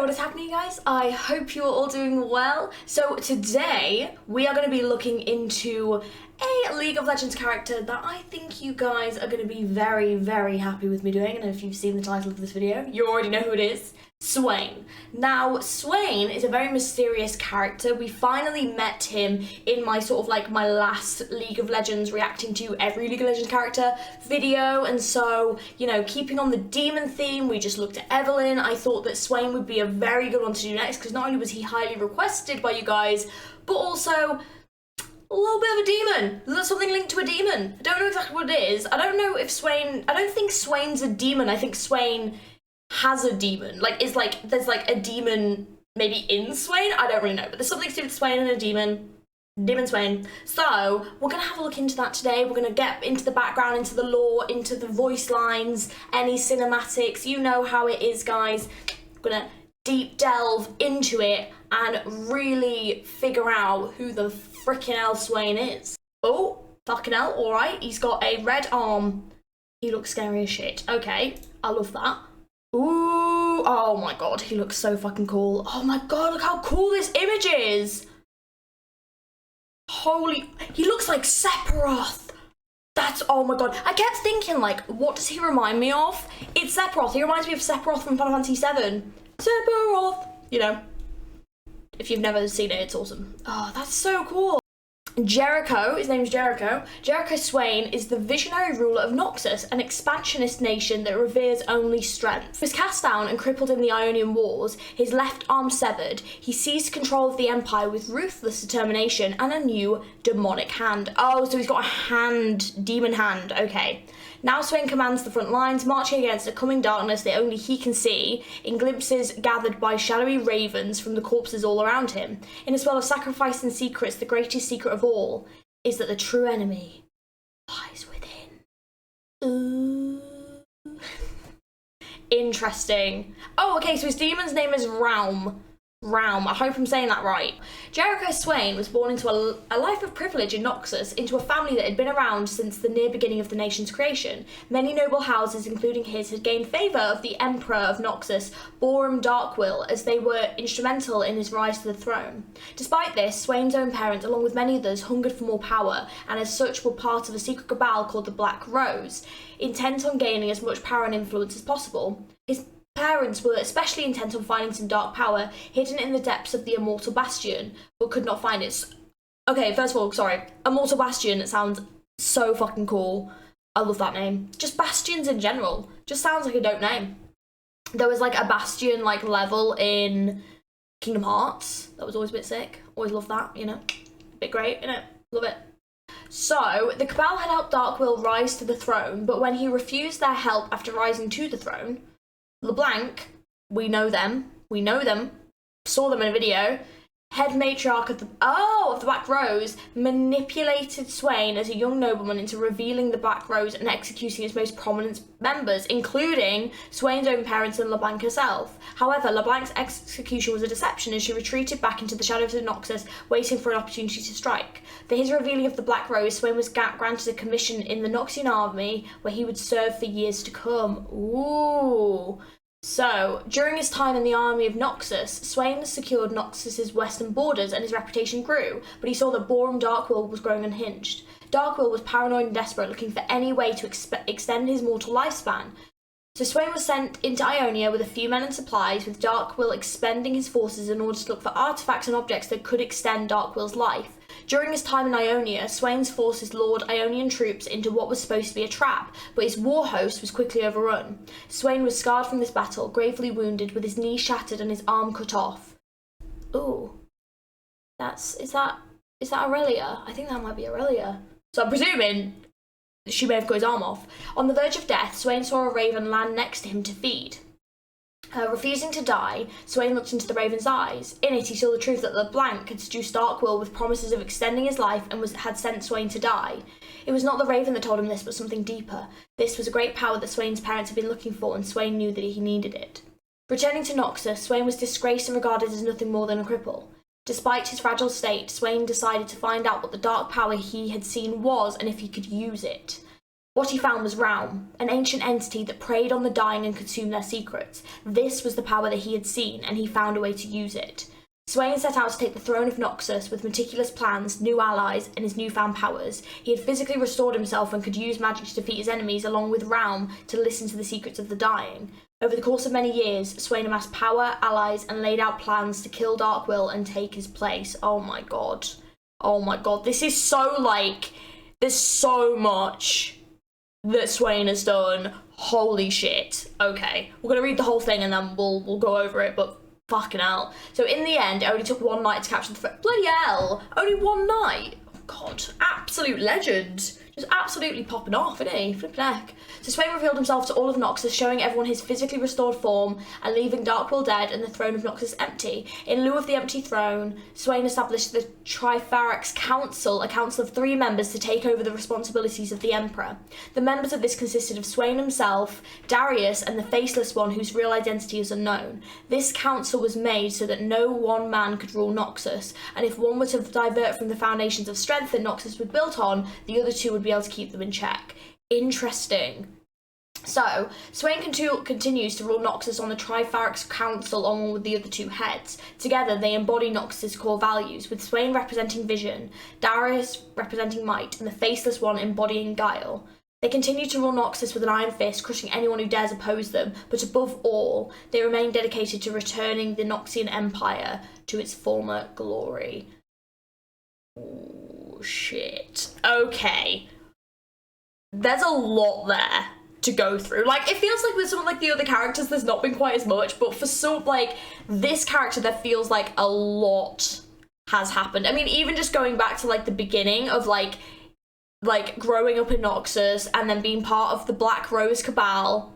What is happening, guys? I hope you're all doing well. So today we are going to be looking into a League of Legends character that I think you guys are going to be very, very happy with me doing. And if you've seen the title of this video, you already know who it is. Swain. Now, Swain is a very mysterious character. We finally met him in my my last League of Legends reacting to every League of Legends character video, and so, you know, keeping on the demon theme, we just looked at Evelyn. I thought that Swain would be a very good one to do next, because not only was he highly requested by you guys, but also a little bit of a demon. There's something linked to a demon. I don't know exactly what it is. I don't know if Swain, I don't think Swain's a demon. I think Swain has a demon. There's a demon maybe in Swain. I don't really know, but there's something to do with Swain and a demon. Demon Swain. So we're gonna have a look into that today. We're gonna get into the background, into the lore, into the voice lines, any cinematics. You know how it is, guys. We're gonna deep delve into it and really figure out who the freaking hell Swain is. Oh, fucking hell, alright. He's got a red arm. He looks scary as shit. Okay, I love that. Ooh, oh my god, he looks so fucking cool. Oh my god, look how cool this image is. Holy, he looks like Sephiroth. That's, oh my god. I kept thinking, like, what does he remind me of? It's Sephiroth. He reminds me of Sephiroth from Final Fantasy VII. Sephiroth. You know, if you've never seen it, it's awesome. Oh, that's so cool. Jericho, his name's Jericho. Jericho Swain is the visionary ruler of Noxus, an expansionist nation that reveres only strength. He was cast down and crippled in the Ionian Wars, his left arm severed. He seized control of the Empire with ruthless determination and a new demonic hand. Oh, so he's got a hand, demon hand, okay. Now Swain commands the front lines, marching against a coming darkness that only he can see, in glimpses gathered by shadowy ravens from the corpses all around him. In a spell of sacrifice and secrets, the greatest secret of all is that the true enemy lies within. Ooh. Interesting. Oh, okay, so his demon's name is Raum. I hope I'm saying that right. Jericho Swain was born into a life of privilege in Noxus, into a family that had been around since the near beginning of the nation's creation. Many noble houses, including his, had gained favour of the Emperor of Noxus, Borum Darkwill, as they were instrumental in his rise to the throne. Despite this, Swain's own parents, along with many others, hungered for more power, and as such were part of a secret cabal called the Black Rose, intent on gaining as much power and influence as possible. His parents were especially intent on finding some dark power hidden in the depths of the Immortal Bastion, but could not find it. Okay, first of all, sorry. Immortal Bastion, it sounds so fucking cool. I love that name. Just Bastions in general. Just sounds like a dope name. There was like a Bastion like level in Kingdom Hearts. That was always a bit sick. Always love that, you know. Bit great, innit? Love it. So, the Cabal had helped Darkwill rise to the throne, but when he refused their help after rising to the throne, LeBlanc, we know them, saw them in a video, head matriarch of the Black Rose, manipulated Swain as a young nobleman into revealing the Black Rose and executing its most prominent members, including Swain's own parents and LeBlanc herself. However, LeBlanc's execution was a deception as she retreated back into the shadows of Noxus, waiting for an opportunity to strike. For his revealing of the Black Rose, Swain was granted a commission in the Noxian army, where he would serve for years to come. Ooh. So, during his time in the army of Noxus, Swain secured Noxus's western borders and his reputation grew, but he saw that Borum Darkwill was growing unhinged. Darkwill was paranoid and desperate, looking for any way to extend his mortal lifespan. So Swain was sent into Ionia with a few men and supplies, with Darkwill expending his forces in order to look for artifacts and objects that could extend Darkwill's life. During his time in Ionia, Swain's forces lured Ionian troops into what was supposed to be a trap, but his war host was quickly overrun. Swain was scarred from this battle, gravely wounded, with his knee shattered and his arm cut off. Ooh. Is that Aurelia? I think that might be Aurelia. So I'm presuming she may have got his arm off. On the verge of death, Swain saw a raven land next to him to feed. Refusing to die, Swain looked into the raven's eyes. In it, he saw the truth that LeBlanc had seduced Darkwill with promises of extending his life and had sent Swain to die. It was not the raven that told him this, but something deeper. This was a great power that Swain's parents had been looking for, and Swain knew that he needed it. Returning to Noxus, Swain was disgraced and regarded as nothing more than a cripple. Despite his fragile state, Swain decided to find out what the dark power he had seen was and if he could use it. What he found was Realm, an ancient entity that preyed on the dying and consumed their secrets. This was the power that he had seen, and he found a way to use it. Swain set out to take the throne of Noxus with meticulous plans, new allies, and his newfound powers. He had physically restored himself and could use magic to defeat his enemies, along with Realm to listen to the secrets of the dying. Over the course of many years, Swain amassed power, allies, and laid out plans to kill Darkwill and take his place. Oh my god. Oh my god. This is so, like, there's so much that Swain has done. Holy shit. Okay, we're gonna read the whole thing and then we'll go over it, but fucking hell. So in the end, it only took one night to capture the threat. Bloody hell, only one night. Oh god, absolute legend. Just absolutely popping off, isn't he? Flipping heck. So Swain revealed himself to all of Noxus, showing everyone his physically restored form and leaving Darkwill dead and the throne of Noxus empty. In lieu of the empty throne, Swain established the Tripharax Council, a council of 3 members to take over the responsibilities of the Emperor. The members of this consisted of Swain himself, Darius, and the Faceless One, whose real identity is unknown. This council was made so that no one man could rule Noxus, and if one were to divert from the foundations of strength that Noxus was built on, the other 2 would be able to keep them in check. Interesting. So, Swain continues to rule Noxus on the Tripharax Council along with the other 2 heads. Together, they embody Noxus's core values, with Swain representing vision, Darius representing might, and the Faceless One embodying guile. They continue to rule Noxus with an iron fist, crushing anyone who dares oppose them, but above all, they remain dedicated to returning the Noxian Empire to its former glory. Oh, shit. Okay. There's a lot there to go through. Like, it feels like with some of, like, the other characters, there's not been quite as much, but for some, like, this character, there feels like a lot has happened. I mean, even just going back to, like, the beginning of, like growing up in Noxus and then being part of the Black Rose Cabal,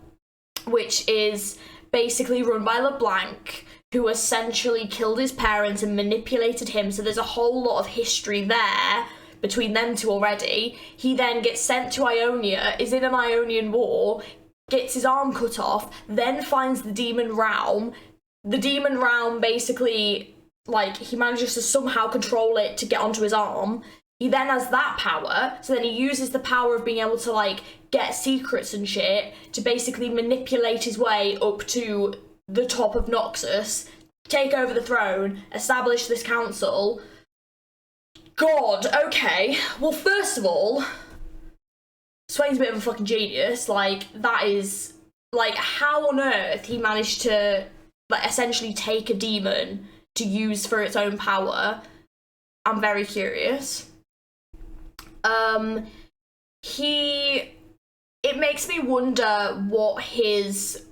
which is basically run by LeBlanc, who essentially killed his parents and manipulated him, so there's a whole lot of history there between them 2 already. He then gets sent to Ionia, is in an Ionian war, gets his arm cut off, then finds the Demon Realm. The Demon Realm basically, like, he manages to somehow control it to get onto his arm. He then has that power, so then he uses the power of being able to, like, get secrets and shit to basically manipulate his way up to the top of Noxus, take over the throne, establish this council. God, okay. Well, first of all, Swain's a bit of a fucking genius. Like, that is, like, how on earth he managed to, like, essentially take a demon to use for its own power. I'm very curious. It makes me wonder what his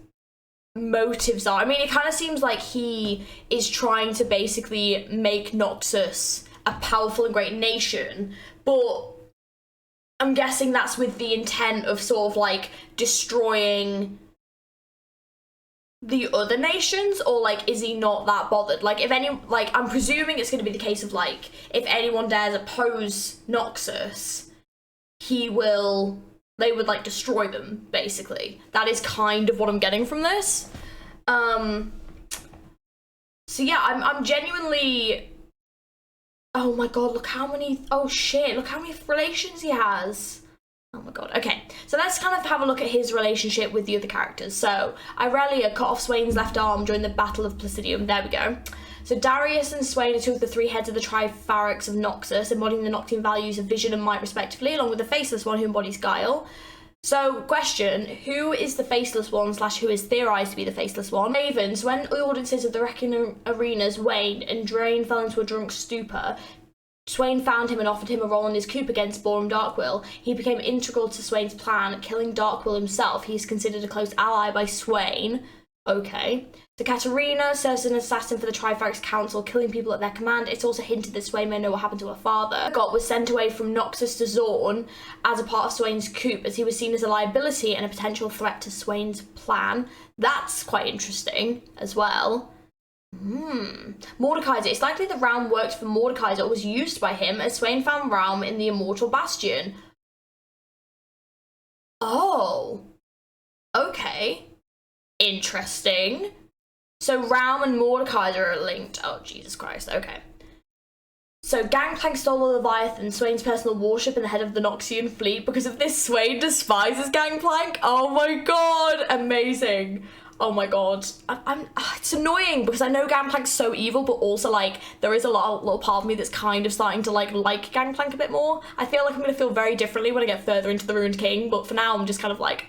motives are. I mean, it kind of seems like he is trying to basically make Noxus a powerful and great nation, but I'm guessing that's with the intent of sort of, like, destroying the other nations, or, like, is he not that bothered? Like, if any, like, I'm presuming it's going to be the case of, like, if anyone dares oppose Noxus, they would, like, destroy them, basically. That is kind of what I'm getting from this. So yeah, I'm genuinely, oh my god, look how many, oh shit, look how many relations he has. Oh my god. Okay, so let's kind of have a look at his relationship with the other characters. So, Irelia cut off Swain's left arm during the Battle of Placidium. There we go. So, Darius and Swain are 2 of the 3 heads of the Tripharax of Noxus, embodying the Noxian values of vision and might, respectively, along with the Faceless One, who embodies guile. So, question, who is the Faceless One / who is theorised to be the Faceless One? Ravens, when the audiences of the Wrecking Arenas waned and Drain fell into a drunk stupor, Swain found him and offered him a role in his coup against Borum Darkwill. He became integral to Swain's plan, killing Darkwill himself. He is considered a close ally by Swain. Okay. So Katarina serves as an assassin for the Tripharax Council, killing people at their command. It's also hinted that Swain may know what happened to her father. Got was sent away from Noxus to Zorn as a part of Swain's coup, as he was seen as a liability and a potential threat to Swain's plan. That's quite interesting as well. Mordekaiser. It's likely that Realm worked for Mordekaiser or was used by him, as Swain found Realm in the Immortal Bastion. Oh. Okay. Interesting. So Realm and Mordekaiser are linked. Oh, Jesus Christ. Okay. So Gangplank stole the Leviathan, Swain's personal warship and the head of the Noxian fleet. Because of this, Swain despises Gangplank. Oh my god, amazing. Oh my god. It's annoying because I know Gangplank's so evil, but also like there is a little part of me that's kind of starting to like Gangplank a bit more. I feel like I'm gonna feel very differently when I get further into the Ruined King, but for now I'm just kind of like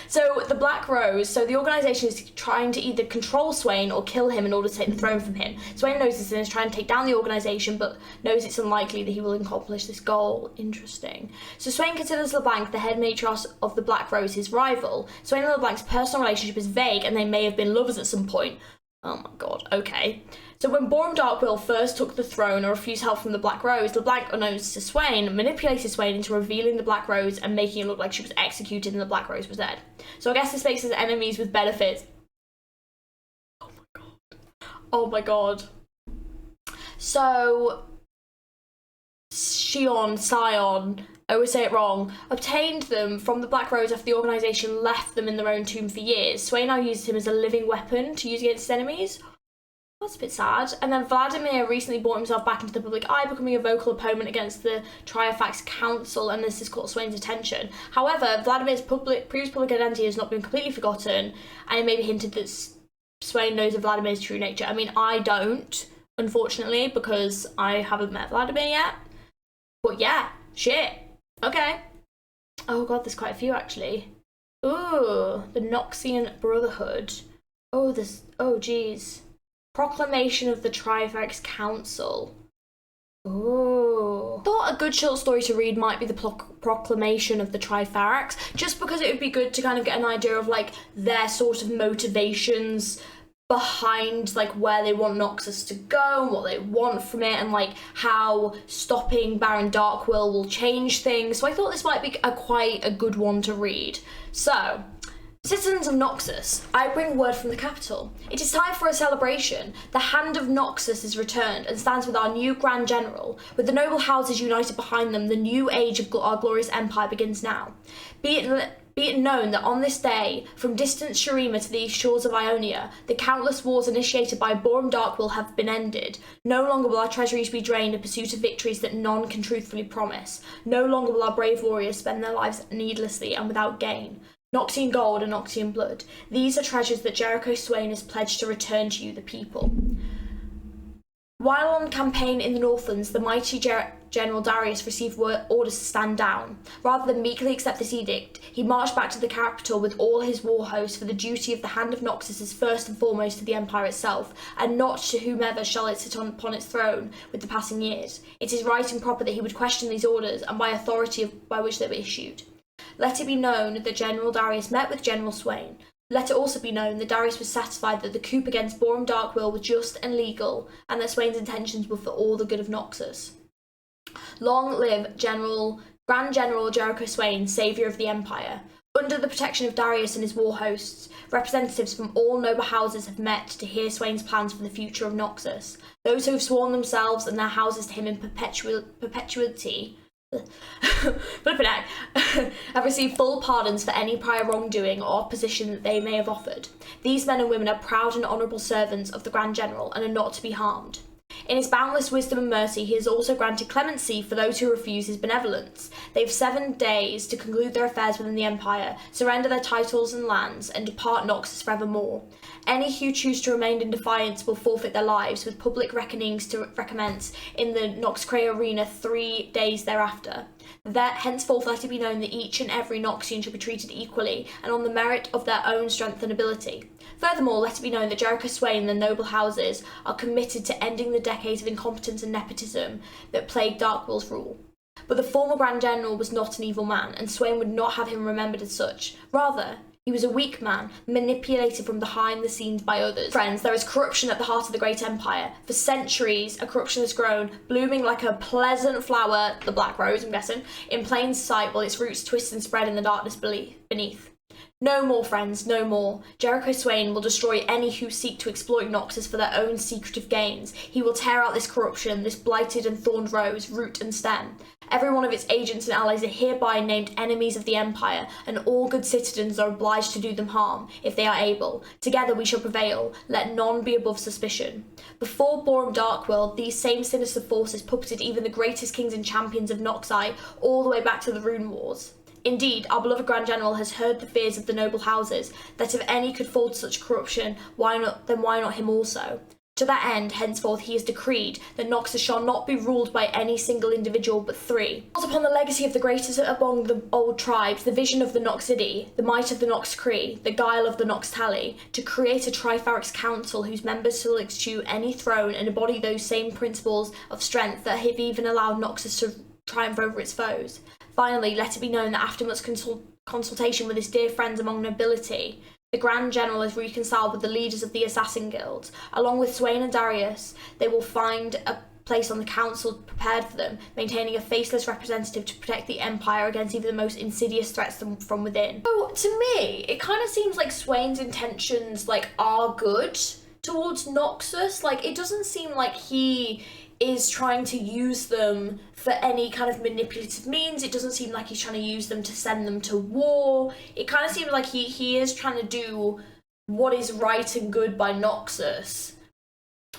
So the Black Rose, so the organisation is trying to either control Swain or kill him in order to take the throne from him. Swain knows this and is trying to take down the organisation, but knows it's unlikely that he will accomplish this goal. Interesting. So Swain considers LeBlanc, the head matros of the Black Rose, his rival. Swain and LeBlanc's personal relationship is vague and they may have been lovers at some point. Oh my god, okay. So when Boreham Darkwill first took the throne or refused help from the Black Rose, LeBlanc, unknowns to Swain, manipulated Swain into revealing the Black Rose and making it look like she was executed and the Black Rose was dead. So I guess this makes us enemies with benefits. Oh my god. Oh my god. So Scion, I always say it wrong, obtained them from the Black Rose after the organisation left them in their own tomb for years. Swain now uses him as a living weapon to use against his enemies. That's a bit sad. And then Vladimir recently brought himself back into the public eye, becoming a vocal opponent against the Triafax Council, and this has caught Swain's attention. However, Vladimir's previous public identity has not been completely forgotten, and it may be hinted that Swain knows of Vladimir's true nature. I mean, I don't, unfortunately, because I haven't met Vladimir yet. But yeah, shit. Okay. Oh god, there's quite a few actually. Ooh, the Noxian Brotherhood. Oh, geez. Proclamation of the Trifax Council. Oh. Thought a good short story to read might be the Proclamation of the Trifax, just because it would be good to kind of get an idea of like their sort of motivations behind like where they want Noxus to go and what they want from it, and like how stopping Baron Darkwill will change things. So I thought this might be quite a good one to read. So, citizens of Noxus, I bring word from the capital. It is time for a celebration. The hand of Noxus is returned and stands with our new Grand General. With the noble houses united behind them, the new age of our glorious empire begins now. Be it known that on this day, from distant Shurima to the shores of Ionia, the countless wars initiated by Boreham Darkwill have been ended. No longer will our treasuries be drained in pursuit of victories that none can truthfully promise. No longer will our brave warriors spend their lives needlessly and without gain. Noxian gold and Noxian blood. These are treasures that Jericho Swain has pledged to return to you, the people. While on campaign in the Northlands, the mighty General Darius received orders to stand down. Rather than meekly accept this edict, he marched back to the capital with all his war hosts, for the duty of the hand of Noxus is first and foremost to the empire itself, and not to whomever shall it sit upon its throne with the passing years. It is right and proper that he would question these orders, and by authority by which they were issued. Let it be known that General Darius met with General Swain. Let it also be known that Darius was satisfied that the coup against Boreham Darkwill was just and legal, and that Swain's intentions were for all the good of Noxus. Long live Grand General Jericho Swain, saviour of the Empire. Under the protection of Darius and his war hosts, representatives from all noble houses have met to hear Swain's plans for the future of Noxus. Those who have sworn themselves and their houses to him in perpetuity have received full pardons for any prior wrongdoing or opposition that they may have offered. These men and women are proud and honourable servants of the Grand General and are not to be harmed. In his boundless wisdom and mercy, he has also granted clemency for those who refuse his benevolence. They have 7 days to conclude their affairs within the Empire, surrender their titles and lands, and depart Noxus forevermore. Any who choose to remain in defiance will forfeit their lives, with public reckonings to recommence in the Noxcray Arena 3 days thereafter. Henceforth let it be known that each and every Noxian shall be treated equally, and on the merit of their own strength and ability. Furthermore, let it be known that Jericho Swain and the noble houses are committed to ending the decades of incompetence and nepotism that plagued Darkwill's rule. But the former Grand General was not an evil man, and Swain would not have him remembered as such. Rather, he was a weak man, manipulated from behind the scenes by others. Friends, there is corruption at the heart of the great empire. For centuries, a corruption has grown, blooming like a pleasant flower, the Black Rose, I'm guessing, in plain sight, while its roots twist and spread in the darkness beneath. No more, friends, no more. Jericho Swain will destroy any who seek to exploit Noxus for their own secretive gains. He will tear out this corruption, this blighted and thorned rose, root and stem. Every one of its agents and allies are hereby named enemies of the Empire, and all good citizens are obliged to do them harm, if they are able. Together we shall prevail. Let none be above suspicion. Before Borum Darkworld, these same sinister forces puppeted even the greatest kings and champions of Noxai all the way back to the Rune Wars. Indeed, our beloved Grand General has heard the fears of the noble houses, that if any could fall to such corruption, why not him also? To that end, henceforth he has decreed that Noxus shall not be ruled by any single individual but 3. Built upon the legacy of the greatest among the old tribes, the vision of the Noxidi, the might of the Nox Cree, the guile of the Nox Tally, to create a Trifarix council whose members shall eschew any throne and embody those same principles of strength that have even allowed Noxus to triumph over its foes. Finally, let it be known that after much consultation with his dear friends among nobility, the Grand General is reconciled with the leaders of the Assassin Guilds. Along with Swain and Darius, they will find a place on the council prepared for them, maintaining a faceless representative to protect the Empire against even the most insidious threats from within. So, to me, it kind of seems like Swain's intentions, like, are good towards Noxus. Like, it doesn't seem like he is trying to use them for any kind of manipulative means. It doesn't seem like he's trying to use them to send them to war. It kind of seems like he is trying to do what is right and good by Noxus.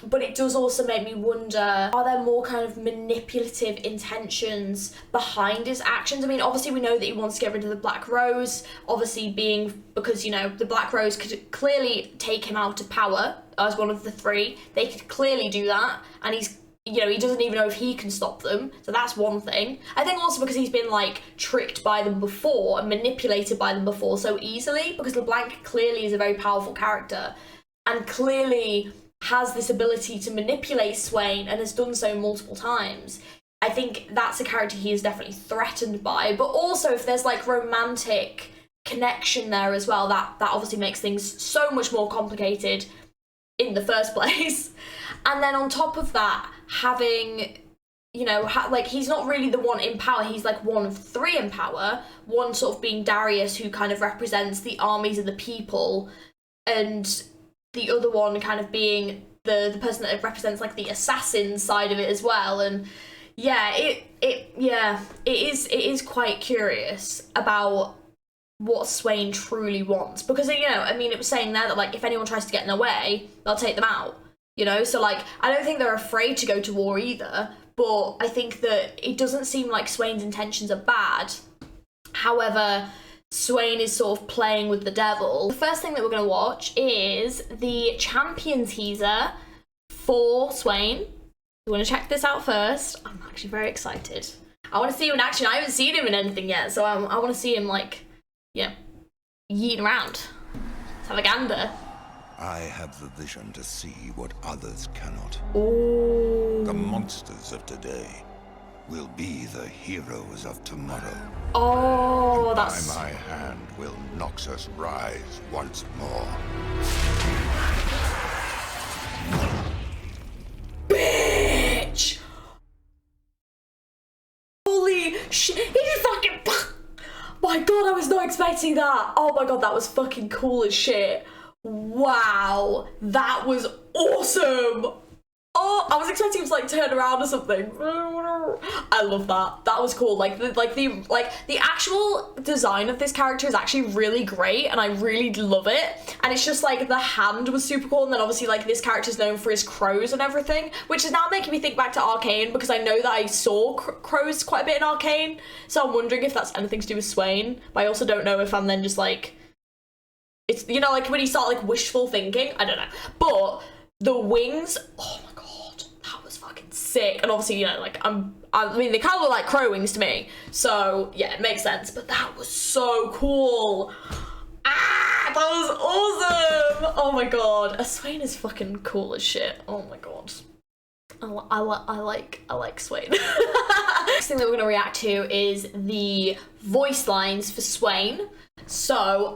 But it does also make me wonder, are there more kind of manipulative intentions behind his actions? I mean, obviously we know that he wants to get rid of the Black Rose, obviously being because, you know, the Black Rose could clearly take him out of power as one of the 3. They could clearly do that, and he's, you know, he doesn't even know if he can stop them, so that's one thing. I think also because he's been, like, tricked by them before and manipulated by them before so easily, because LeBlanc clearly is a very powerful character and clearly has this ability to manipulate Swain and has done so multiple times. I think that's a character he is definitely threatened by, but also if there's, like, romantic connection there as well, that obviously makes things so much more complicated in the first place. And then on top of that, having, you know, like, he's not really the one in power, he's like one of 3 in power, one sort of being Darius, who kind of represents the armies of the people, and the other one kind of being the person that represents, like, the assassin side of it as well. And yeah, it is quite curious about what Swain truly wants, because, you know, I mean, it was saying there that, like, if anyone tries to get in their way, they'll take them out, you know. So, like, I don't think they're afraid to go to war either, but I think that it doesn't seem like Swain's intentions are bad. However, Swain is sort of playing with the devil. The first thing that we're going to watch is the champion teaser for Swain. You want to check this out first? I'm actually very excited. I want to see him in action. I haven't seen him in anything yet, so I want to see him, like, yeah, yeeting around. Let's have a gander. I have the vision to see what others cannot. Ooh. The monsters of today will be the heroes of tomorrow. Oh, and that's... by my hand will Noxus rise once more. Bitch! Holy shit! He just fucking... My god, I was not expecting that. Oh my god, that was fucking cool as shit. Wow, that was awesome. Oh, I was expecting him to, like, turn around or something. I love that. That was cool. The actual design of this character is actually really great, and I really love it. And it's just, like, the hand was super cool, and then obviously, like, this character's known for his crows and everything, which is now making me think back to Arcane, because I know that I saw crows quite a bit in Arcane, so I'm wondering if that's anything to do with Swain. But I also don't know if I'm then just, like, it's, you know, like, when you start, like, wishful thinking, I don't know. But the wings, oh my god, that was fucking sick. And obviously, you know, like, I mean, they kind of look like crow wings to me, so yeah, it makes sense. But that was so cool. Ah, that was awesome. Oh my god, Swain is fucking cool as shit. Oh my god, I like Swain. Next thing that we're gonna react to is the voice lines for Swain. So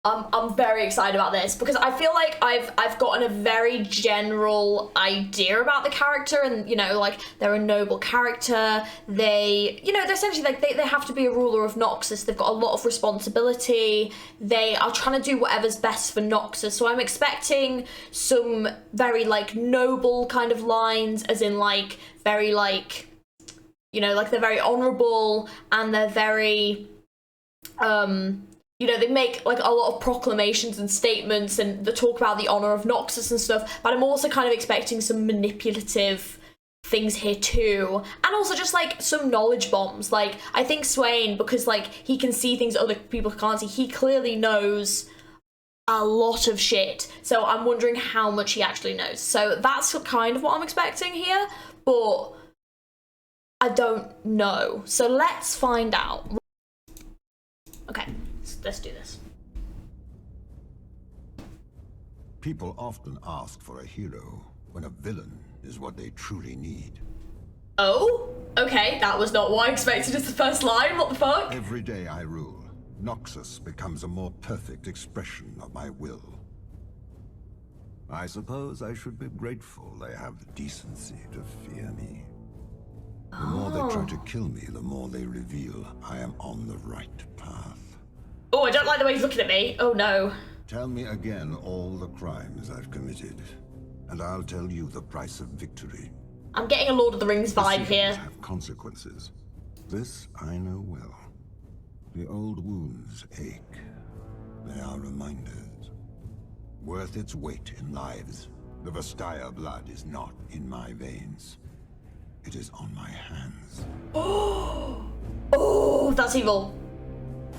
I'm very excited about this, because I feel like I've gotten a very general idea about the character, and, you know, like, they're a noble character. They, you know, they're essentially, like, they have to be a ruler of Noxus. They've got a lot of responsibility. They are trying to do whatever's best for Noxus. So I'm expecting some very, like, noble kind of lines, as in, like, very, like, You know, like they're very honourable and they're very, you know, they make like a lot of proclamations and statements and they talk about the honour of Noxus and stuff, but I'm also kind of expecting some manipulative things here too, and also just like some knowledge bombs. Like I think Swain, because like he can see things other people can't see, he clearly knows a lot of shit, so I'm wondering how much he actually knows. So that's kind of what I'm expecting here, but I don't know. So let's find out. Okay, let's do this. People often ask for a hero when a villain is what they truly need. Oh, okay, that was not what I expected as the first line. What the fuck? Every day I rule, Noxus becomes a more perfect expression of my will. I suppose I should be grateful they have the decency to fear me. The more they try to kill me, the more they reveal I am on the right path. Oh, I don't like the way he's looking at me. Oh no. Tell me again all the crimes I've committed, and I'll tell you the price of victory. I'm getting a Lord of the Rings vibe here. Decisions have consequences. This I know well. The old wounds ache. They are reminders. Worth its weight in lives. The Vastaya blood is not in my veins. It is on my hands. Oh, that's evil.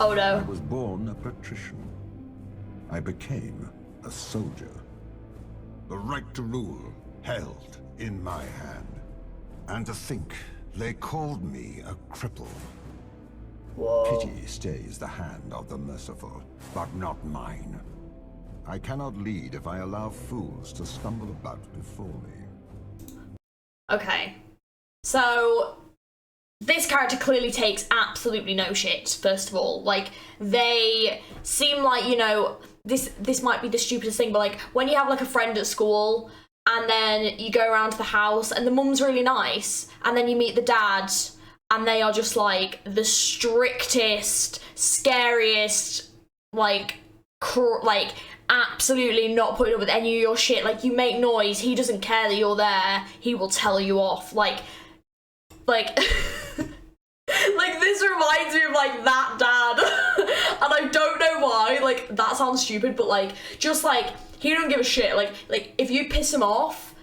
Oh no. I was born a patrician. I became a soldier. The right to rule held in my hand. And to think they called me a cripple. Whoa. Pity stays the hand of the merciful, but not mine. I cannot lead if I allow fools to stumble about before me. Okay. So this character clearly takes absolutely no shit, first of all. Like, they seem like, you know, this might be the stupidest thing, but like when you have like a friend at school and then you go around to the house and the mum's really nice and then you meet the dad and they are just like the strictest, scariest, like absolutely not putting up with any of your shit. Like, you make noise, he doesn't care that you're there, he will tell you off. Like like this reminds me of like that dad. And I don't know why, like that sounds stupid, but like just like he don't give a shit. Like if you piss him off,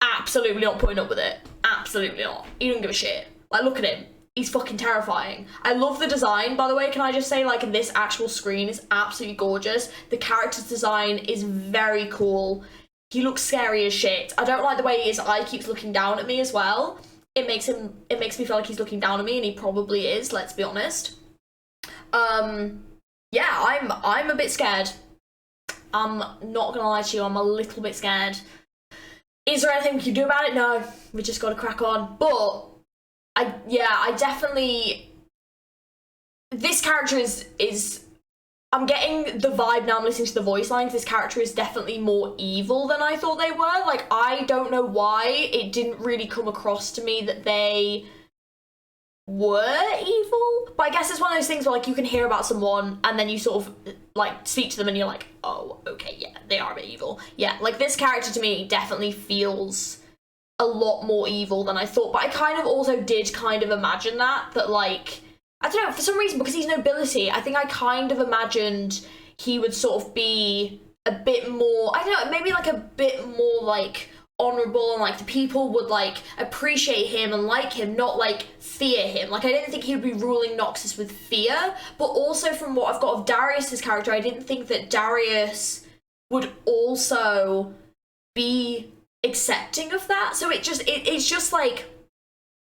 absolutely not putting up with it. Absolutely not. He don't give a shit. Like, look at him. He's fucking terrifying. I love the design, by the way. Can I just say, like, this actual screen is absolutely gorgeous. The character's design is very cool. He looks scary as shit. I don't like the way his eye keeps looking down at me as well. It makes me feel like he's looking down at me, and he probably is, let's be honest. Yeah, I'm a bit scared. I'm not gonna lie to you, I'm a little bit scared. Is there anything we can do about it? No, we just gotta crack on. But I definitely, this character is I'm getting the vibe now I'm listening to the voice lines. This character is definitely more evil than I thought they were. Like, I don't know why it didn't really come across to me that they were evil. But I guess it's one of those things where, like, you can hear about someone and then you sort of, like, speak to them and you're like, oh, okay, yeah, they are a bit evil. Yeah, like, this character to me definitely feels a lot more evil than I thought. But I kind of also did kind of imagine that, like, I don't know, for some reason, because he's nobility, I think I kind of imagined he would sort of be a bit more, I don't know, maybe like a bit more like honourable, and like the people would like appreciate him and like him, not like fear him. Like, I didn't think he would be ruling Noxus with fear, but also from what I've got of Darius's character, I didn't think that Darius would also be accepting of that. So it's just like,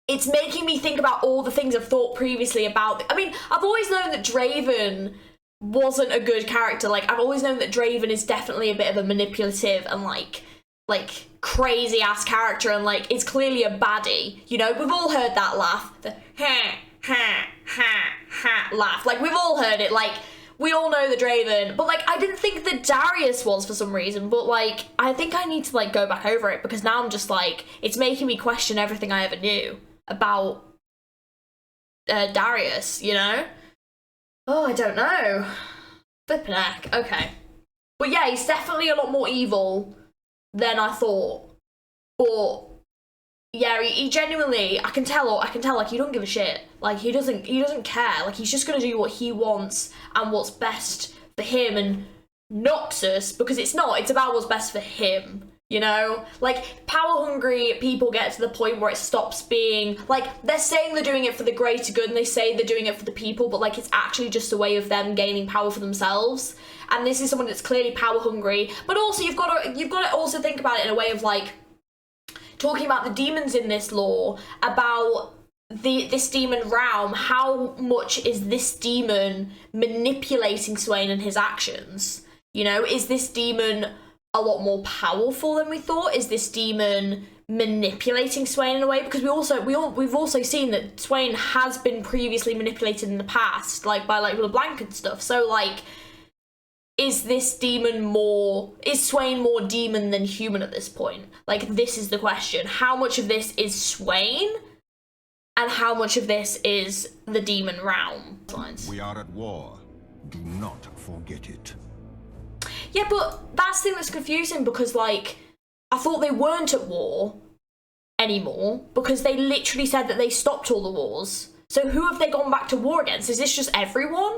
it's making me think about all the things I've thought previously about. I mean, I've always known that Draven wasn't a good character. Like, I've always known that Draven is definitely a bit of a manipulative and like crazy ass character, and like is clearly a baddie. You know, we've all heard that laugh, the ha ha ha ha laugh. Like, we've all heard it. Like, we all know the Draven, but like I didn't think that Darius was for some reason. But like, I think I need to like go back over it, because now I'm just like, it's making me question everything I ever knew about Darius, you know? Oh, I don't know. Flippin' heck. Okay. But yeah, he's definitely a lot more evil than I thought. But yeah, he genuinely, I can tell, like, he don't give a shit. Like, he doesn't care. Like, he's just gonna do what he wants and what's best for him and Noxus, because it's about what's best for him, you know? Like, power-hungry people get to the point where it stops being, like, they're saying they're doing it for the greater good, and they say they're doing it for the people, but, like, it's actually just a way of them gaining power for themselves. And this is someone that's clearly power-hungry, but also you've got to also think about it in a way of, like, talking about the demons in this lore, about this demon realm, how much is this demon manipulating Swain and his actions? You know, is this demon a lot more powerful than we thought? Is this demon manipulating Swain in a way? Because we've also seen that Swain has been previously manipulated in the past, like by like LeBlanc and stuff. So like, is Swain more demon than human at this point? Like, this is the question. How much of this is Swain, and how much of this is the demon realm? We are at war. Do not forget it. Yeah, but that's the thing that's confusing, because, like, I thought they weren't at war anymore, because they literally said that they stopped all the wars. So who have they gone back to war against? Is this just everyone?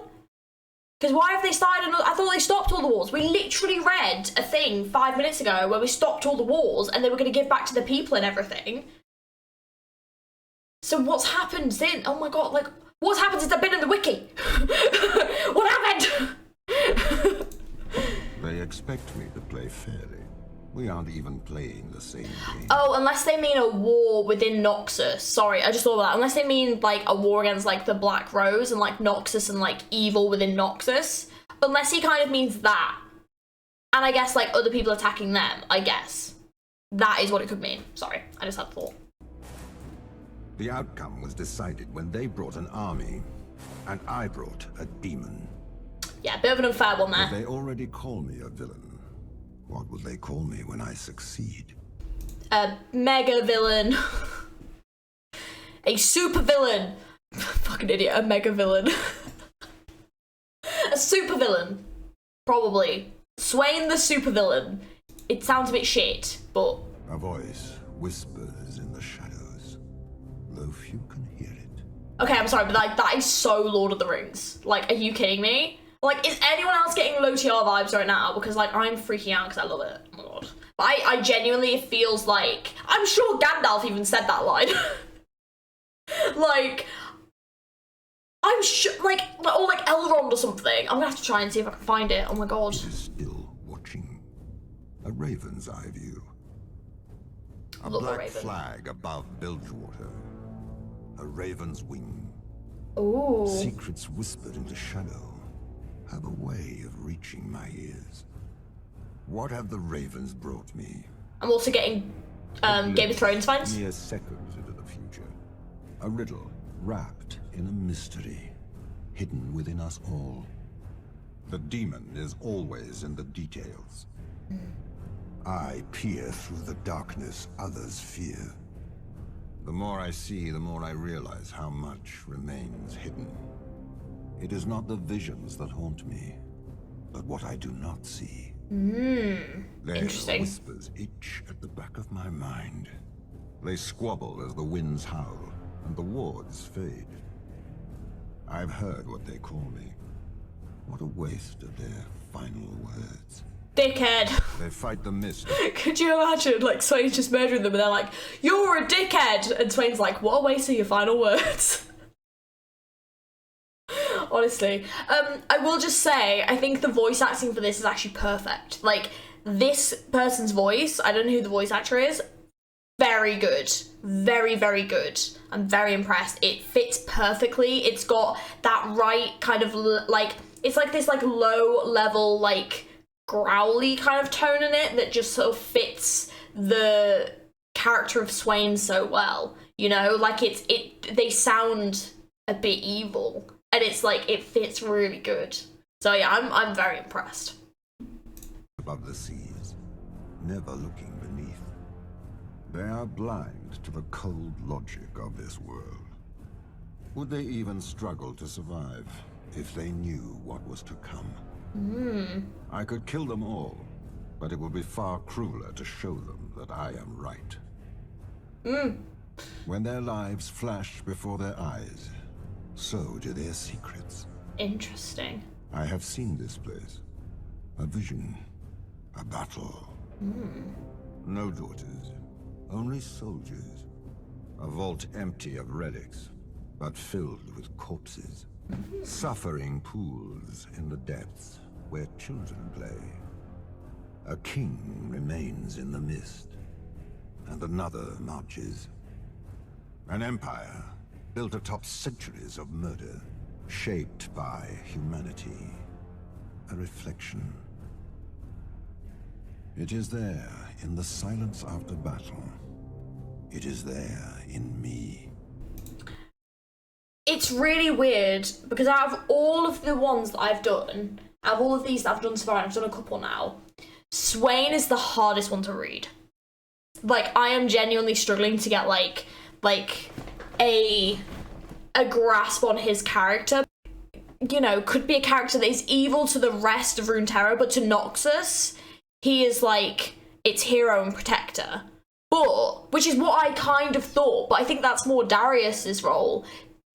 Because why have they started another... I thought they stopped all the wars. We literally read a thing 5 minutes ago where we stopped all the wars and they were going to give back to the people and everything. So what's happened since? Oh my god, like, what's happened since I've been in the wiki? What happened? They expect me to play fairly. We aren't even playing the same game. Oh, unless they mean a war within Noxus. Sorry, I just thought about that. Unless they mean, like, a war against, like, the Black Rose and, like, Noxus and, like, evil within Noxus. Unless he kind of means that. And I guess, like, other people attacking them, I guess. That is what it could mean. Sorry, I just had a thought. The outcome was decided when they brought an army, and I brought a demon. Yeah, bit of an unfair one there. They already call me a villain. What will they call me when I succeed? A mega villain. A super villain. Fucking idiot, a mega villain. A super villain. Probably. Swain the super villain. It sounds a bit shit, but... A voice whispers in the shadows, though few can hear it. Okay, I'm sorry, but like, that is so Lord of the Rings. Like, are you kidding me? Like, is anyone else getting low TR vibes right now? Because, like, I'm freaking out because I love it. Oh my god. But I genuinely, it feels like... I'm sure Gandalf even said that line. Like... I'm sure... Like, or like Elrond or something. I'm gonna have to try and see if I can find it. Oh my god. It is still watching. A raven's eye view. A Love a black raven. flag above Bilgewater. A raven's wing. Ooh. Secrets whispered into shadow have a way of reaching my ears. What have the ravens brought me? I'm also getting Game of Thrones vibes. Mere seconds into the future. A riddle wrapped in a mystery, hidden within us all. The demon is always in the details. I peer through the darkness others fear. The more I see, the more I realize how much remains hidden. It is not the visions that haunt me, but what I do not see. Their Interesting. whispers itch at the back of my mind. They squabble as the winds howl, and the wards fade. I've heard what they call me. What a waste of their final words. Dickhead. They fight the mist. Could you imagine, like, Swain's just murdering them and they're like, you're a dickhead! And Swain's like, what a waste of your final words. Honestly. I will just say, I think the voice acting for this is actually perfect. Like, this person's voice, I don't know who the voice actor is, very good. Very, very good. I'm very impressed. It fits perfectly. It's got that right kind of, like, it's like this, like, low level, like, growly kind of tone in it that just sort of fits the character of Swain so well. You know, like, they sound a bit evil. And it's like, it fits really good. So yeah, I'm very impressed. Above the seas, never looking beneath. They are blind to the cold logic of this world. Would they even struggle to survive if they knew what was to come? I could kill them all, but it would be far crueler to show them that I am right. When their lives flash before their eyes, so do their secrets. Interesting. I have seen this place. A vision. A battle. No daughters. Only soldiers. A vault empty of relics, but filled with corpses. Suffering pools in the depths where children play. A king remains in the mist, and another marches. An empire built atop centuries of murder, shaped by humanity. A reflection. It is there in the silence after battle. It is there in me. It's really weird because out of all of the ones that I've done, out of all of these that I've done so far, and I've done a couple now, Swain is the hardest one to read. Like, I am genuinely struggling to get like a grasp on his character. You know, could be a character that is evil to the rest of Runeterra, but to Noxus, he is like its hero and protector. But, which is what I kind of thought, but I think that's more Darius's role.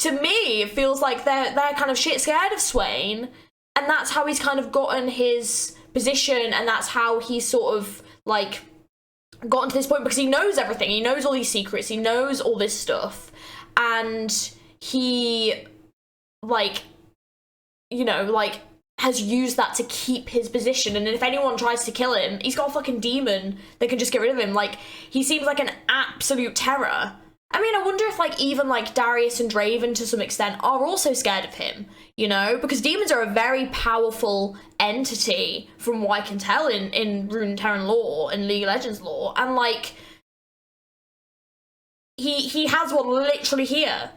To me, it feels like they're kind of shit scared of Swain, and that's how he's kind of gotten his position, and that's how he's sort of like gotten to this point, because he knows everything. He knows all these secrets. He knows all this stuff, and he, like, you know, like, has used that to keep his position. And if anyone tries to kill him, he's got a fucking demon that can just get rid of him. Like, he seems like an absolute terror. I mean, I wonder if, like, even, like, Darius and Draven, to some extent, are also scared of him, you know? Because demons are a very powerful entity, from what I can tell in Runeterran lore and League of Legends lore. And, like, he has one literally here,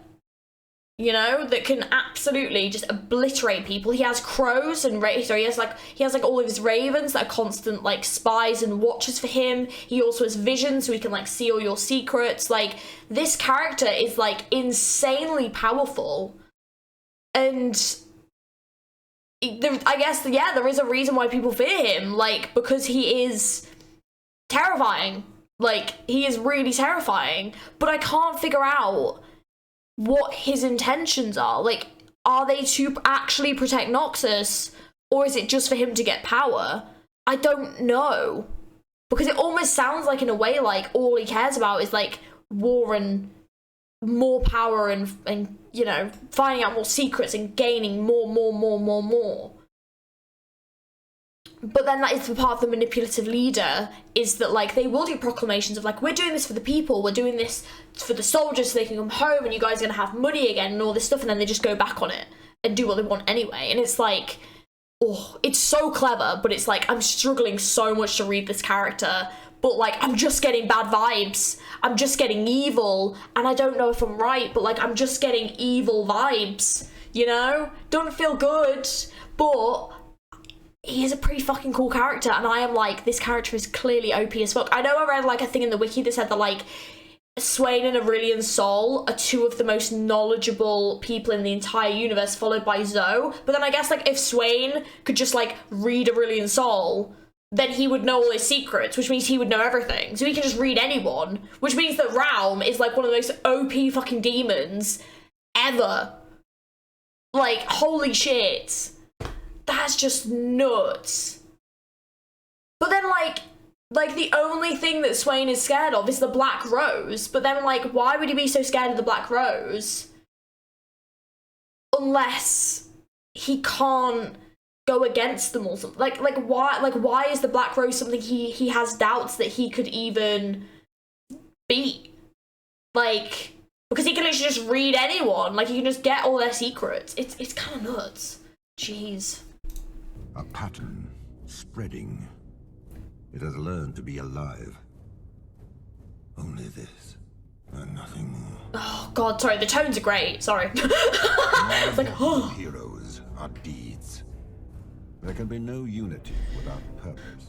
you know, that can absolutely just obliterate people. He has crows and he has like all of his ravens that are constant like spies and watchers for him. He also has vision, so he can like see all your secrets. Like, this character is like insanely powerful, and I guess, yeah, there is a reason why people fear him, like, because he is terrifying. Like, he is really terrifying, but I can't figure out what his intentions are. Like, are they to actually protect Noxus, or is it just for him to get power? I don't know, because it almost sounds like, in a way, like all he cares about is like war and more power and you know, finding out more secrets and gaining more. But then that is the part of the manipulative leader, is that like they will do proclamations of like, we're doing this for the people, we're doing this for the soldiers so they can come home and you guys are gonna have money again and all this stuff, and then they just go back on it and do what they want anyway. And it's like, oh, it's so clever, but it's like I'm struggling so much to read this character, but like I'm just getting bad vibes. I'm just getting evil, and I don't know if I'm right, but like I'm just getting evil vibes, you know? Don't feel good, but he is a pretty fucking cool character, and I am like, this character is clearly OP as fuck. I know I read like a thing in the wiki that said that like Swain and Aurelion Sol are two of the most knowledgeable people in the entire universe, followed by Zoe. But then I guess like if Swain could just like read Aurelion Sol, then he would know all his secrets, which means he would know everything. So he can just read anyone, which means that Raum is like one of the most OP fucking demons ever. Like, holy shit. That's just nuts. But then, like the only thing that Swain is scared of is the Black Rose. But then, like, why would he be so scared of the Black Rose? Unless he can't go against them or something. Like why is the Black Rose something he has doubts that he could even beat? Like, because he can literally just read anyone. Like, he can just get all their secrets. It's kind of nuts. Jeez. A pattern spreading. It has learned to be alive. Only this, and nothing more. Oh god, sorry, the tones are great. Sorry. It's like, oh. Heroes are deeds. There can be no unity without purpose,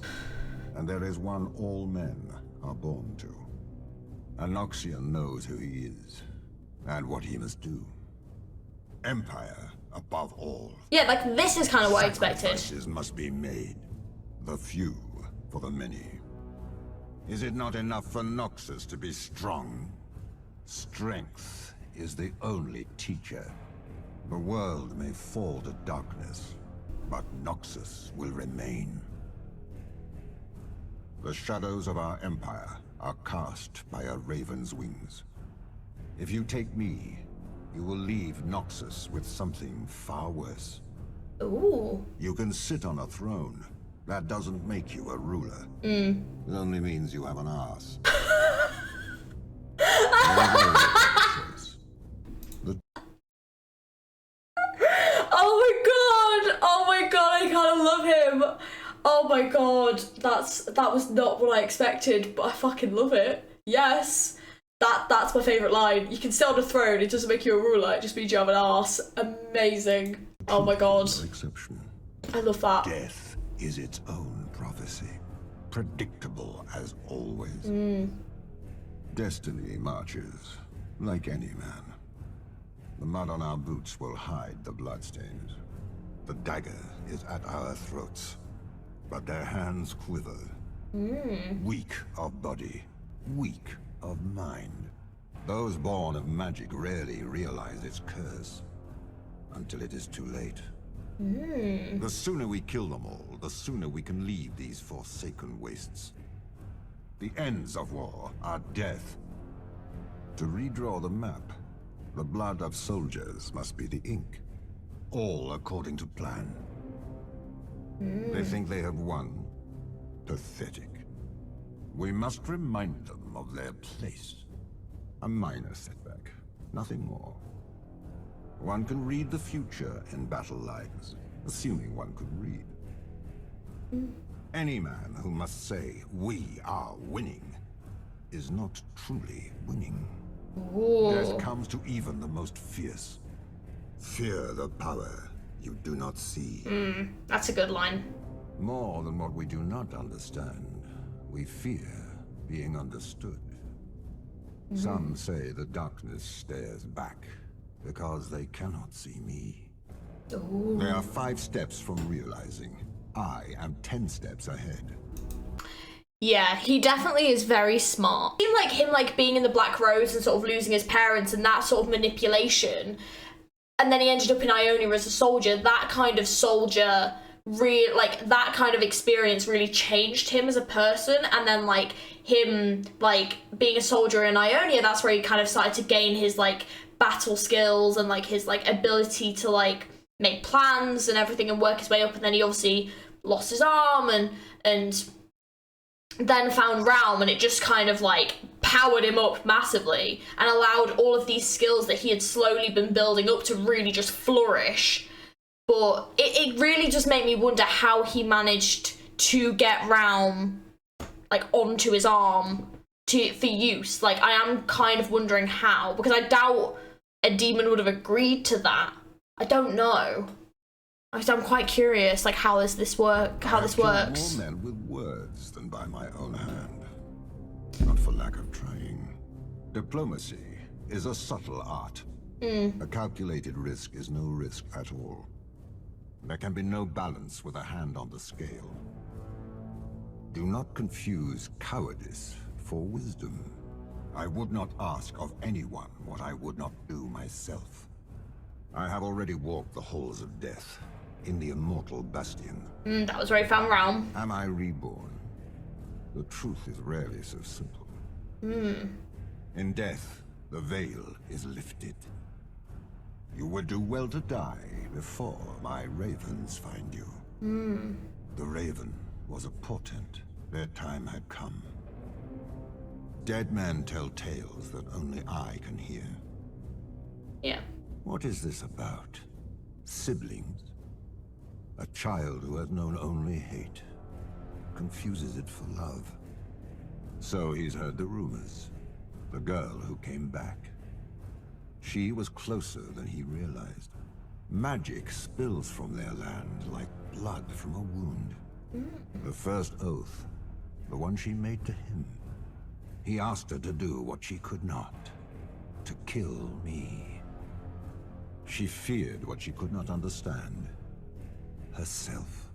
and there is one all men are born to. And Noxian knows who he is, and what he must do. Empire above all. Yeah, like, this is kind of what I expected. Sacrifices must be made. The few for the many. Is it not enough for Noxus to be strong? Strength is the only teacher. The world may fall to darkness, but Noxus will remain. The shadows of our empire are cast by a raven's wings. If you take me, you will leave Noxus with something far worse. Ooh. You can sit on a throne. That doesn't make you a ruler. Mm. It only means you have an ass. Oh my god, I kind of love him. Oh my god, that was not what I expected, but I fucking love it. Yes. That's my favourite line. You can sit on a throne, it doesn't make you a ruler, it just means you have an arse. Amazing. Oh my god. No exception. I love that. Death is its own prophecy. Predictable as always. Destiny marches, like any man. The mud on our boots will hide the bloodstains. The dagger is at our throats, but their hands quiver. Weak of body, weak of mind. Those born of magic rarely realize its curse until it is too late. The sooner we kill them all, the sooner we can leave these forsaken wastes. The ends of war are death. To redraw the map, the blood of soldiers must be the ink. All according to plan. They think they have won. Pathetic. We must remind them of their place. A minor setback, nothing more. One can read the future in battle lines, assuming one could read. Any man who must say, "We are winning," is not truly winning. Ooh. Death comes to even the most fierce. Fear the power you do not see. That's a good line. More than what we do not understand, we fear being understood. Some say the darkness stares back because they cannot see me. Ooh. They are 5 steps from realizing I am 10 steps ahead. Yeah, he definitely is very smart. It seemed like him like being in the Black Rose and sort of losing his parents and that sort of manipulation. And then he ended up in Ionia as a soldier. That kind of soldier, that kind of experience really changed him as a person. And then like him like being a soldier in Ionia, that's where he kind of started to gain his like battle skills and like his like ability to like make plans and everything and work his way up. And then he obviously lost his arm and then found Realm, and it just kind of like powered him up massively and allowed all of these skills that he had slowly been building up to really just flourish. But it really just made me wonder how he managed to get Realm like onto his arm for use. Like I am kind of wondering how, because I doubt a demon would have agreed to that. I don't know. I'm quite curious, like how this works. More men with words than by my own hand. Not for lack of trying. Diplomacy is a subtle art. A calculated risk is no risk at all. There can be no balance with a hand on the scale. Do not confuse cowardice for wisdom. I would not ask of anyone what I would not do myself. I have already walked the halls of death. In the immortal bastion. That was where he found Realm. Am I reborn? The truth is rarely so simple. In death, the veil is lifted. You would do well to die before my ravens find you. The raven was a portent. Their time had come. Dead men tell tales that only I can hear. Yeah. What is this about? Siblings? A child who has known only hate confuses it for love. So he's heard the rumors. The girl who came back. She was closer than he realized. Magic spills from their land like blood from a wound. The first oath, the one she made to him. He asked her to do what she could not. To kill me. She feared what she could not understand. Herself.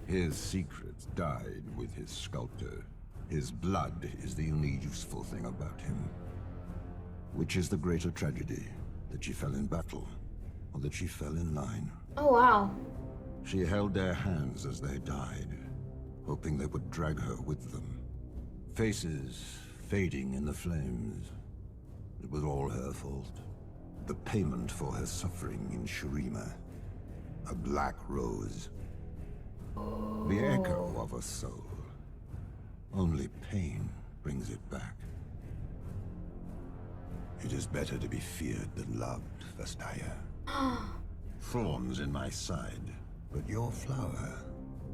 His secrets died with his sculptor. His blood is the only useful thing about him. Which is the greater tragedy? That she fell in battle, or that she fell in line? Oh, wow. She held their hands as they died, hoping they would drag her with them. Faces fading in the flames. It was all her fault. The payment for her suffering in Shurima. A black rose. The echo of a soul. Only pain brings it back. It is better to be feared than loved, Vestaya. Thorns in my side, but your flower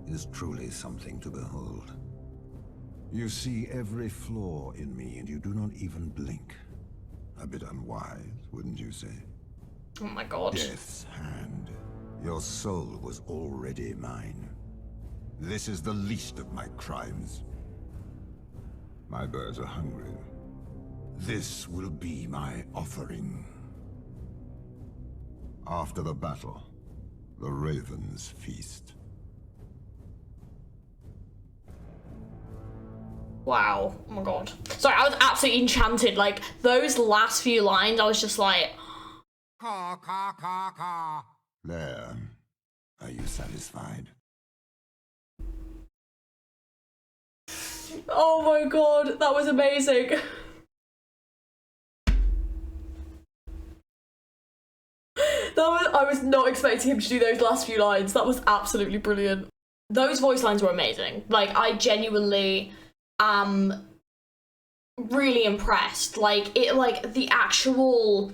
is truly something to behold. You see every flaw in me, and you do not even blink. A bit unwise, wouldn't you say? Oh my god. Death's hand. Your soul was already mine. This is the least of my crimes. My birds are hungry. This will be my offering. After the battle, the ravens feast. Wow. Oh my god. Sorry, I was absolutely enchanted. Like, those last few lines, I was just like... Caw, caw, caw, caw. There. Are you satisfied? Oh my god, that was amazing. I was not expecting him to do those last few lines. That was absolutely brilliant. Those voice lines were amazing. Like, I genuinely am really impressed. Like, the actual...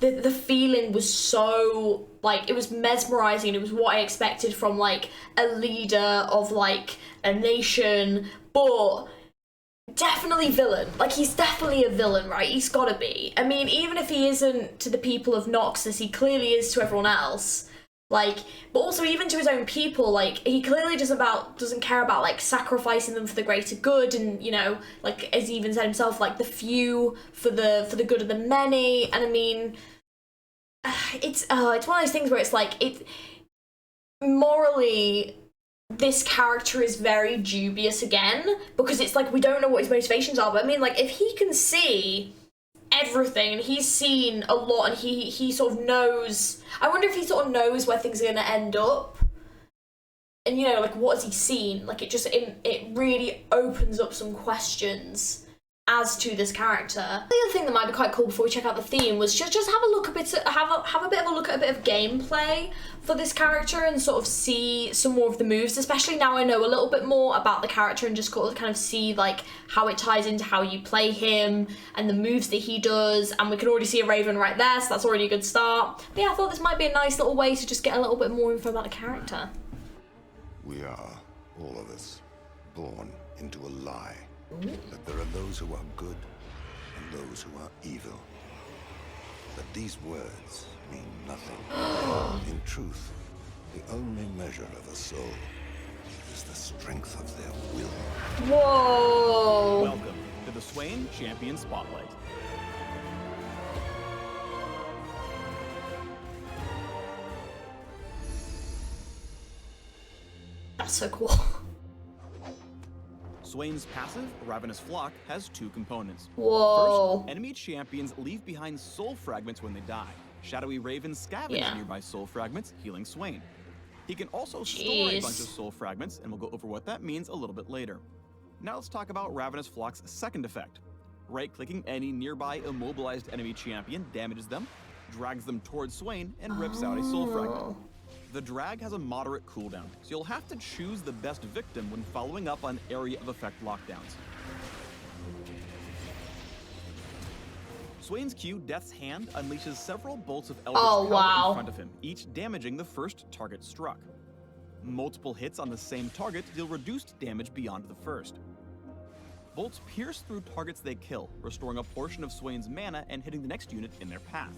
The feeling was so, like, it was mesmerizing. It was what I expected from, like, a leader of, like, a nation, but definitely villain. Like, he's definitely a villain, right? He's gotta be. I mean, even if he isn't to the people of Noxus, he clearly is to everyone else. Like, but also even to his own people, like, he clearly doesn't care about, like, sacrificing them for the greater good, and, you know, like, as he even said himself, like, the few for the good of the many. And I mean, it's one of those things where it's like, morally, this character is very dubious again, because it's like, we don't know what his motivations are. But I mean, like, if he can see everything, and he's seen a lot, and he sort of knows, I wonder if he sort of knows where things are going to end up, and, you know, like, what has he seen? Like, it really opens up some questions as to this character. The other thing that might be quite cool before we check out the theme was just have a look a bit at, have a bit of a look at a bit of gameplay for this character, and sort of see some more of the moves, especially now I know a little bit more about the character, and just kind of see, like, how it ties into how you play him and the moves that he does. And we can already see a raven right there, so that's already a good start. But yeah, I thought this might be a nice little way to just get a little bit more info about the character. We are, all of us, born into a lie. That there are those who are good and those who are evil. But these words mean nothing. In truth, the only measure of a soul is the strength of their will. Whoa! Welcome to the Swain Champion Spotlight. That's so cool. Swain's passive, Ravenous Flock, has two components. Whoa. First, enemy champions leave behind soul fragments when they die. Shadowy ravens scavenge nearby soul fragments, healing Swain. He can also store a bunch of soul fragments, and we'll go over what that means a little bit later. Now let's talk about Ravenous Flock's second effect. Right-clicking any nearby immobilized enemy champion damages them, drags them towards Swain, and rips out a soul fragment. The drag has a moderate cooldown, so you'll have to choose the best victim when following up on area of effect lockdowns. Swain's Q, Death's Hand, unleashes several bolts of eldritch power in front of him, each damaging the first target struck. Multiple hits on the same target deal reduced damage beyond the first. Bolts pierce through targets they kill, restoring a portion of Swain's mana and hitting the next unit in their path.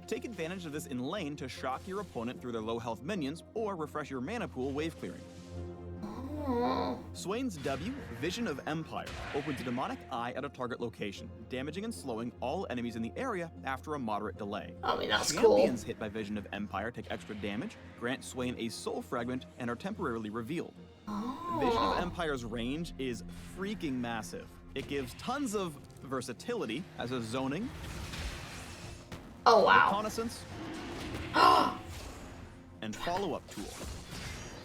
Take advantage of this in lane to shock your opponent through their low health minions, or refresh your mana pool wave clearing. Swain's W, Vision of Empire, opens a demonic eye at a target location, damaging and slowing all enemies in the area after a moderate delay. I mean, that's cool. Champions hit by Vision of Empire take extra damage, grant Swain a soul fragment, and are temporarily revealed. Vision of Empire's range is freaking massive. It gives tons of versatility as a zoning, reconnaissance, and follow-up tool.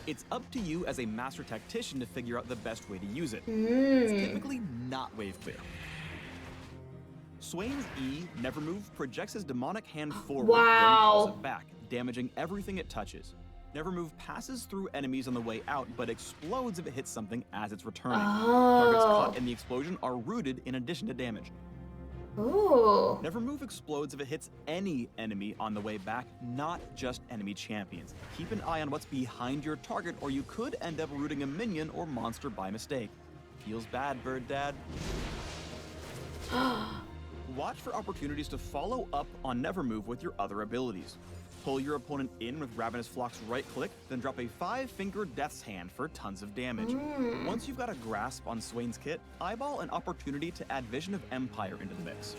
It's up to you as a master tactician to figure out the best way to use it. It's typically not wave clear. Swain's E, Never Move, projects his demonic hand forward, then pulls it back, damaging everything it touches. Never Move passes through enemies on the way out, but explodes if it hits something as it's returning. Targets caught in the explosion are rooted in addition to damage. Ooh. Never Move explodes if it hits any enemy on the way back, not just enemy champions. Keep an eye on what's behind your target, or you could end up rooting a minion or monster by mistake. Feels bad, Bird Dad. Watch for opportunities to follow up on Never Move with your other abilities. Pull your opponent in with Ravenous Flock's right click, then drop a 5-finger Death's Hand for tons of damage. Once you've got a grasp on Swain's kit, eyeball an opportunity to add Vision of Empire into the mix.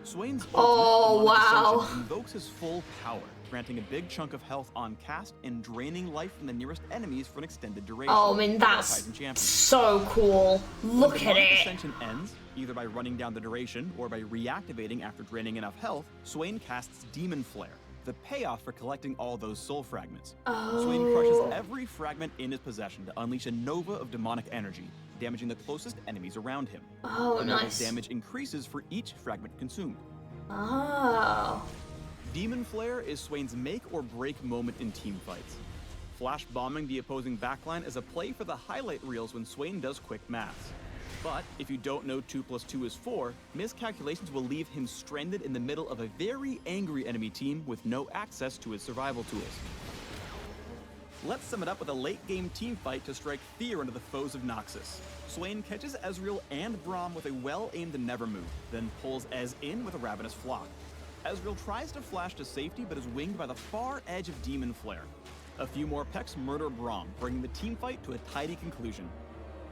Swain's ultimate Ascension invokes his full power, granting a big chunk of health on cast and draining life from the nearest enemies for an extended duration. Oh, I mean, that's so cool. Look at it. Ascension ends, either by running down the duration or by reactivating after draining enough health, Swain casts Demon Flare, the payoff for collecting all those soul fragments. Swain crushes every fragment in his possession to unleash a nova of demonic energy, damaging the closest enemies around him. Nice. Damage increases for each fragment consumed. Demon Flare is Swain's make or break moment in team fights. Flash bombing the opposing backline is a play for the highlight reels when Swain does quick maths. But if you don't know 2 + 2 is 4, miscalculations will leave him stranded in the middle of a very angry enemy team with no access to his survival tools. Let's sum it up with a late-game team fight to strike fear into the foes of Noxus. Swain catches Ezreal and Braum with a well-aimed Never Move, then pulls Ez in with a Ravenous Flock. Ezreal tries to flash to safety but is winged by the far edge of Demon Flare. A few more pecks murder Braum, bringing the team fight to a tidy conclusion.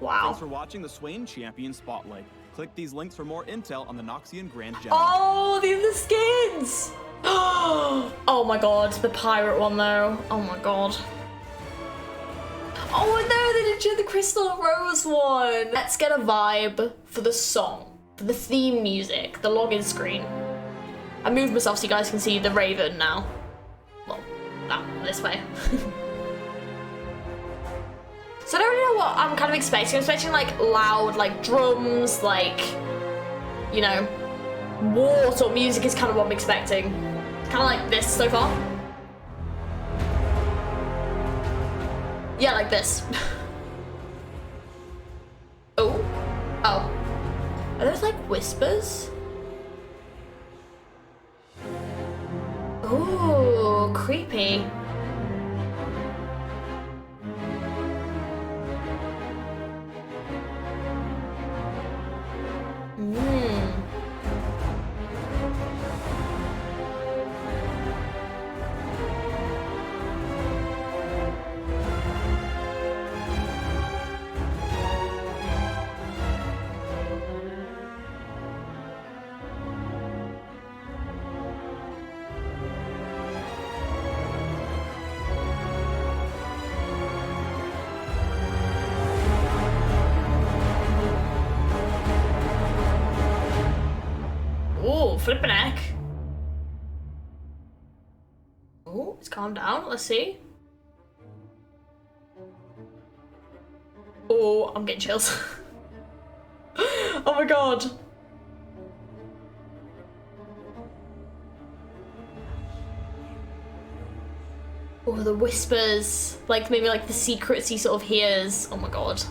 Thanks for watching the Swain Champion Spotlight. Click these links for more intel on the Noxian Grand General. Oh, these are the skins! Oh my god, the pirate one though. Oh my god. Oh no, they didn't do the Crystal Rose one. Let's get a vibe for the song, for the theme music, the login screen. I moved myself so you guys can see the Raven now. Well, this way. So I don't really know what I'm kind of expecting. I'm expecting like loud, like drums, like, you know, war sort of music is kind of what I'm expecting. Kind of like this so far. Yeah, like this. Oh. Are those like whispers? Ooh, creepy. Flippin' heck. Oh, it's calmed down. Let's see. Oh, I'm getting chills. Oh my god. Oh, the whispers. Like maybe like the secrets he sort of hears. Oh my god.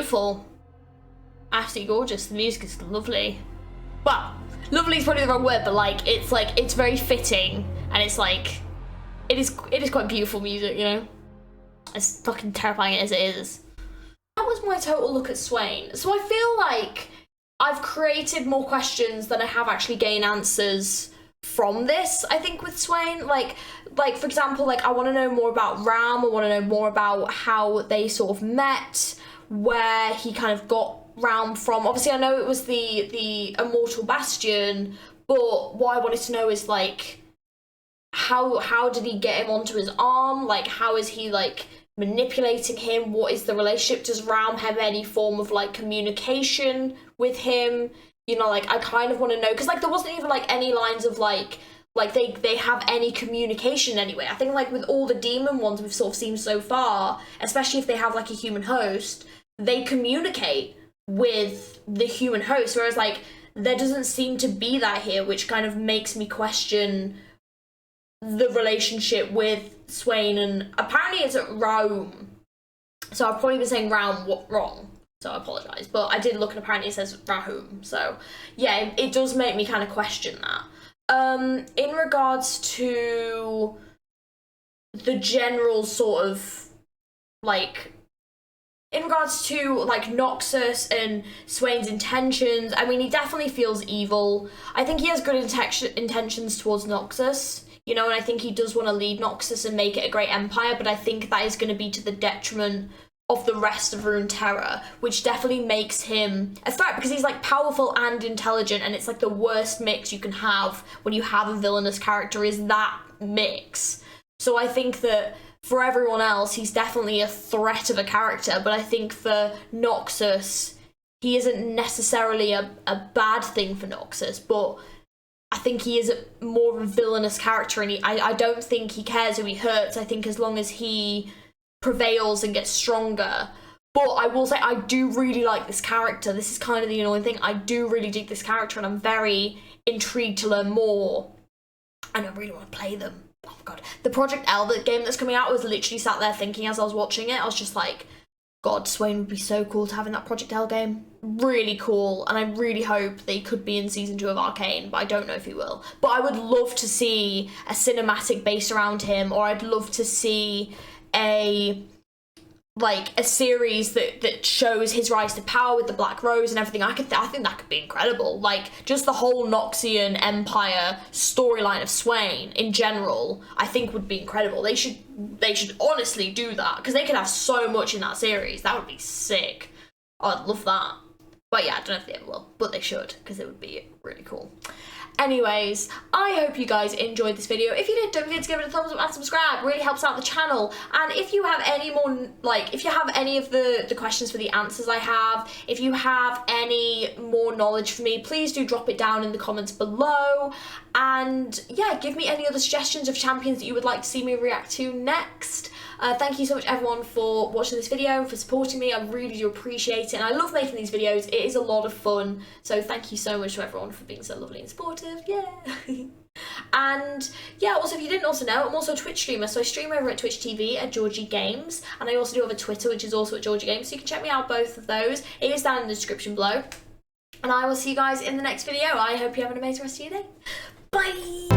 beautiful. Absolutely gorgeous. The music is lovely. Well, lovely is probably the wrong word, but like it's very fitting, and it's like it is quite beautiful music, you know? As fucking terrifying as it is. That was my total look at Swain. So I feel like I've created more questions than I have actually gained answers from this, I think, with Swain. Like for example, like I want to know more about Ram. I want to know more about how they sort of met, where he kind of got Ram from. Obviously, I know it was the Immortal Bastion, but what I wanted to know is like how did he get him onto his arm? Like, how is he like manipulating him? What is the relationship? Does Ram have any form of like communication with him? You know, like I kind of want to know, because like there wasn't even like any lines of like they have any communication anyway. I think like with all the demon ones we've sort of seen so far, especially if they have like a human host, they communicate with the human host, whereas like there doesn't seem to be that here, which kind of makes me question the relationship with Swain. And apparently it's at Rome, so I've probably been saying Raum wrong, so I apologise, but I did look and apparently it says Rahum. So yeah, it does make me kind of question that. In regards to the general sort of like, in regards to like Noxus and Swain's intentions, I mean, he definitely feels evil. I think he has good intentions towards Noxus, you know, and I think he does want to lead Noxus and make it a great empire, but I think that is going to be to the detriment of the rest of Runeterra, which definitely makes him a threat, because he's like powerful and intelligent, and it's like the worst mix you can have when you have a villainous character, is that mix. So I think that for everyone else, he's definitely a threat of a character, but I think for Noxus, he isn't necessarily a bad thing for Noxus, but I think he is more of a villainous character, and I don't think he cares who he hurts. I think as long as he prevails and gets stronger. But I will say, I do really like this character. This is kind of the annoying thing. I do really dig this character, and I'm very intrigued to learn more, and I really want to play them. Oh my god, the Project L game that's coming out, I was literally sat there thinking as I was watching it, I was just like, God, Swain would be so cool to have in that Project L game. Really cool, and I really hope they could be in season 2 of Arcane, but I don't know if he will. But I would love to see a cinematic based around him, or I'd love to see a series that shows his rise to power with the Black Rose and everything. I think that could be incredible. Like, just the whole Noxian Empire storyline of Swain in general, I think would be incredible. They should honestly do that, because they could have so much in that series. That would be sick. Oh, I'd love that. But yeah, I don't know if they ever will, but they should, because it would be really cool. Anyways, I hope you guys enjoyed this video. If you did, don't forget to give it a thumbs up and subscribe. It really helps out the channel. And if you have any more, if you have any of the questions for the answers I have, if you have any more knowledge for me, please do drop it down in the comments below. And yeah, give me any other suggestions of champions that you would like to see me react to next. Thank you so much, everyone, for watching this video and for supporting me. I really do appreciate it, and I love making these videos. It is a lot of fun, so thank you so much to everyone for being so lovely and supportive. Yeah. And yeah, also, if you didn't also know, I'm also a Twitch streamer, so I stream over at Twitch TV at georgieegames, and I also do have a Twitter, which is also at georgieegames, so you can check me out both of those. It is down in the description below, and I will see you guys in the next video. I hope you have an amazing rest of your day. Bye!